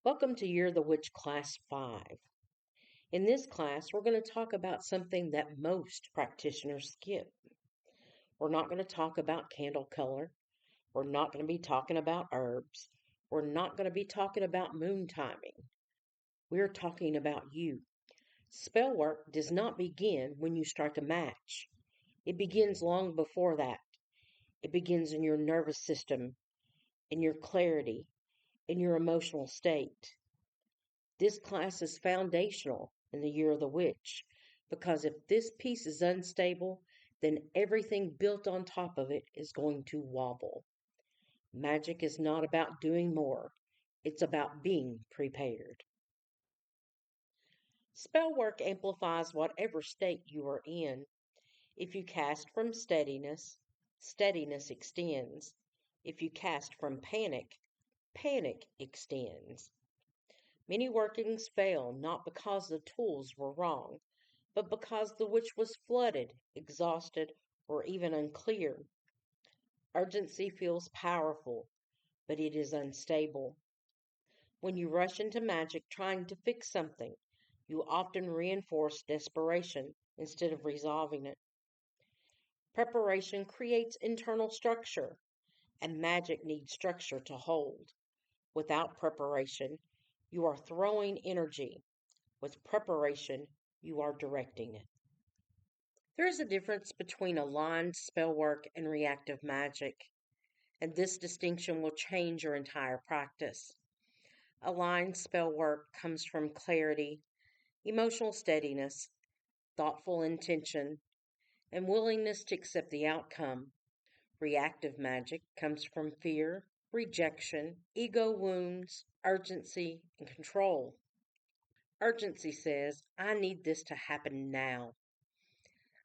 Welcome to Year of the Witch Class 5. In this class, we're going to talk about something that most practitioners skip. We're not going to talk about candle color. We're not going to be talking about herbs. We're not going to be talking about moon timing. We're talking about you. Spell work does not begin when you strike a match. It begins long before that. It begins in your nervous system, in your clarity, in your emotional state. This class is foundational in the Year of the Witch, because if this piece is unstable, then everything built on top of it is going to wobble. Magic is not about doing more, it's about being prepared. Spell work amplifies whatever state you are in. If you cast from steadiness, steadiness extends. If you cast from panic, panic extends. Many workings fail not because the tools were wrong, but because the witch was flooded, exhausted, or even unclear. Urgency feels powerful, but it is unstable. When you rush into magic trying to fix something, you often reinforce desperation instead of resolving it. Preparation creates internal structure, and magic needs structure to hold. Without preparation, you are throwing energy. With preparation, you are directing it. There is a difference between aligned spell work and reactive magic, and this distinction will change your entire practice. Aligned spell work comes from clarity, emotional steadiness, thoughtful intention, and willingness to accept the outcome. Reactive magic comes from fear, rejection, ego wounds, urgency, and control. Urgency says, I need this to happen now.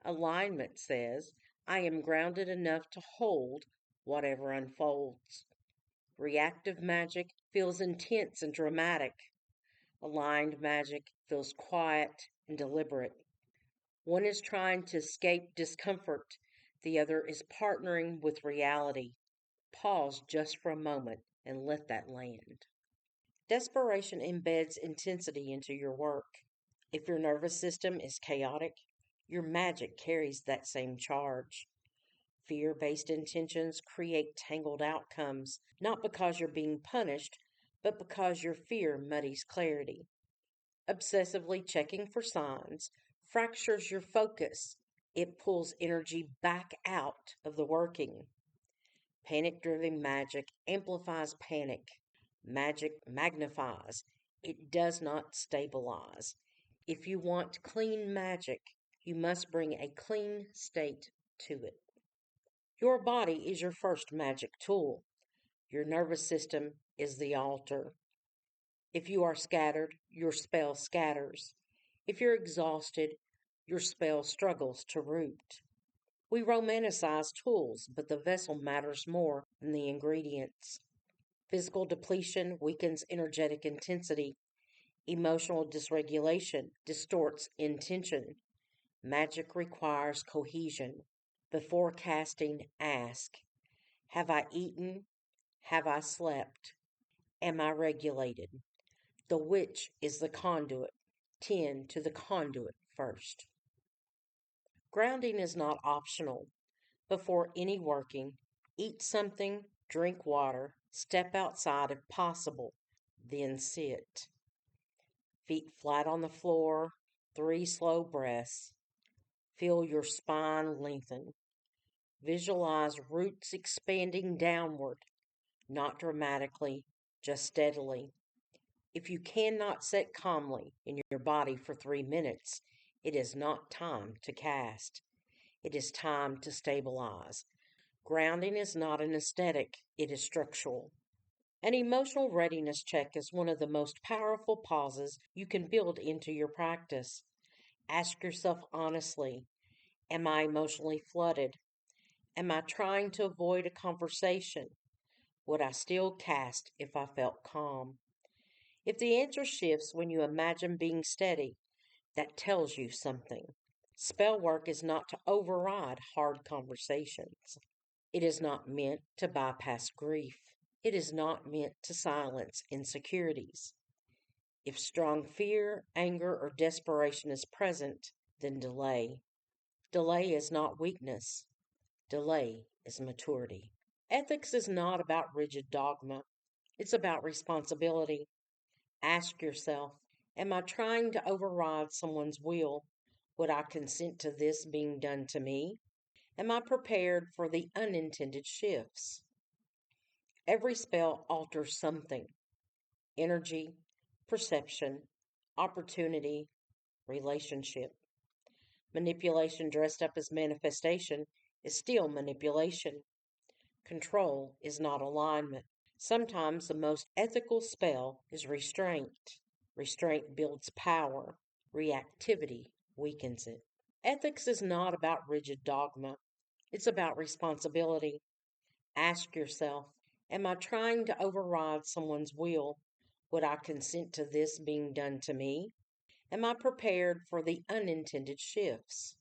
Alignment says, I am grounded enough to hold whatever unfolds. Reactive magic feels intense and dramatic. Aligned magic feels quiet and deliberate. One is trying to escape discomfort, the other is partnering with reality. Pause just for a moment and let that land. Desperation embeds intensity into your work. If your nervous system is chaotic, your magic carries that same charge. Fear-based intentions create tangled outcomes, not because you're being punished, but because your fear muddies clarity. Obsessively checking for signs fractures your focus. It pulls energy back out of the working. Panic-driven magic amplifies panic. Magic magnifies. It does not stabilize. If you want clean magic, you must bring a clean state to it. Your body is your first magic tool. Your nervous system is the altar. If you are scattered, your spell scatters. If you're exhausted, your spell struggles to root. We romanticize tools, but the vessel matters more than the ingredients. Physical depletion weakens energetic intensity. Emotional dysregulation distorts intention. Magic requires cohesion. Before casting, ask, have I eaten? Have I slept? Am I regulated? The witch is the conduit. Tend to the conduit first. Grounding is not optional. Before any working, eat something, drink water, step outside if possible, then sit. Feet flat on the floor, 3 slow breaths. Feel your spine lengthen. Visualize roots expanding downward, not dramatically, just steadily. If you cannot sit calmly in your body for 3 minutes, it is not time to cast. It is time to stabilize. Grounding is not an aesthetic, it is structural. An emotional readiness check is one of the most powerful pauses you can build into your practice. Ask yourself honestly, am I emotionally flooded? Am I trying to avoid a conversation? Would I still cast if I felt calm? If the answer shifts when you imagine being steady, that tells you something. Spell work is not to override hard conversations. It is not meant to bypass grief. It is not meant to silence insecurities. If strong fear, anger, or desperation is present, then delay. Delay is not weakness, delay is maturity. Ethics is not about rigid dogma, it's about responsibility. Ask yourself, am I trying to override someone's will? Would I consent to this being done to me? Am I prepared for the unintended shifts? Every spell alters something: energy, perception, opportunity, relationship. Manipulation dressed up as manifestation is still manipulation. Control is not alignment. Sometimes the most ethical spell is restraint. Restraint builds power, reactivity weakens it. Ethics is not about rigid dogma, it's about responsibility. Ask yourself, am I trying to override someone's will? Would I consent to this being done to me? Am I prepared for the unintended shifts?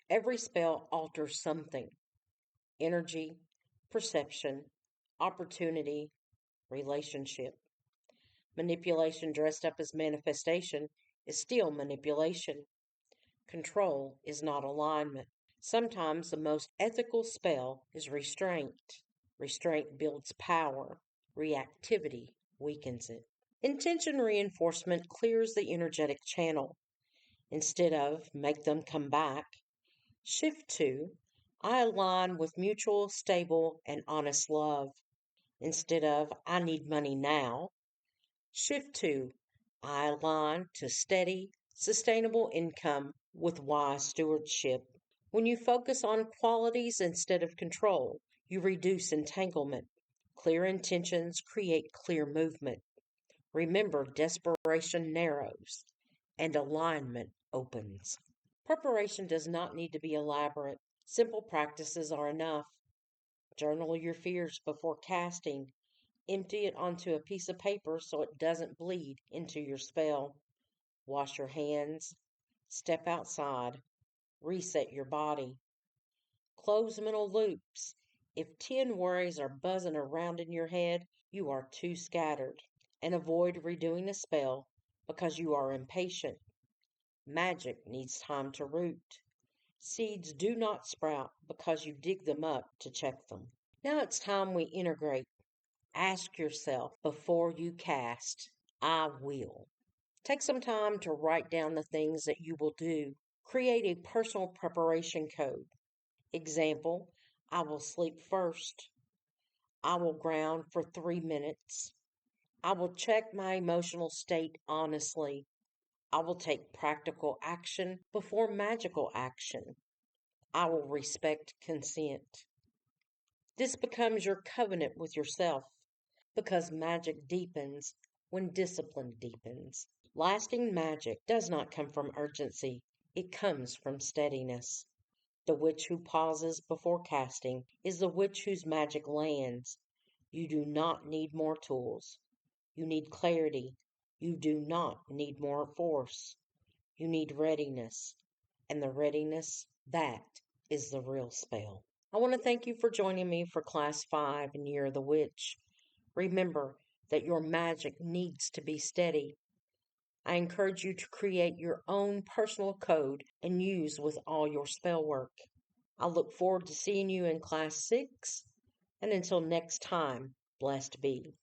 Every spell alters something: energy, perception, opportunity, relationship. Manipulation dressed up as manifestation is still manipulation. Control is not alignment. Sometimes the most ethical spell is restraint. Restraint builds power, reactivity weakens it. Intention reinforcement clears the energetic channel. Instead of make them come back, shift to I align with mutual, stable, and honest love. Instead of I need money now, shift to I align to steady, sustainable income with wise stewardship. When you focus on qualities instead of control, you reduce entanglement. Clear intentions create clear movement. Remember, desperation narrows and alignment opens. Preparation does not need to be elaborate. Simple practices are enough. Journal your fears before casting. Empty it onto a piece of paper so it doesn't bleed into your spell. Wash your hands. Step outside. Reset your body. Close mental loops. If 10 worries are buzzing around in your head, you are too scattered. And avoid redoing a spell because you are impatient. Magic needs time to root. Seeds do not sprout because you dig them up to check them. Now it's time we integrate. Ask yourself before you cast, I will. Take some time to write down the things that you will do. Create a personal preparation code. Example, I will sleep first. I will ground for 3 minutes. I will check my emotional state honestly. I will take practical action before magical action. I will respect consent. This becomes your covenant with yourself because magic deepens when discipline deepens. Lasting magic does not come from urgency, it comes from steadiness. The witch who pauses before casting is the witch whose magic lands. You do not need more tools. You need clarity. You do not need more force. You need readiness. And the readiness, that is the real spell. I want to thank you for joining me for Class 5 in Year of the Witch. Remember that your magic needs to be steady. I encourage you to create your own personal code and use with all your spell work. I look forward to seeing you in Class 6. And until next time, blessed be.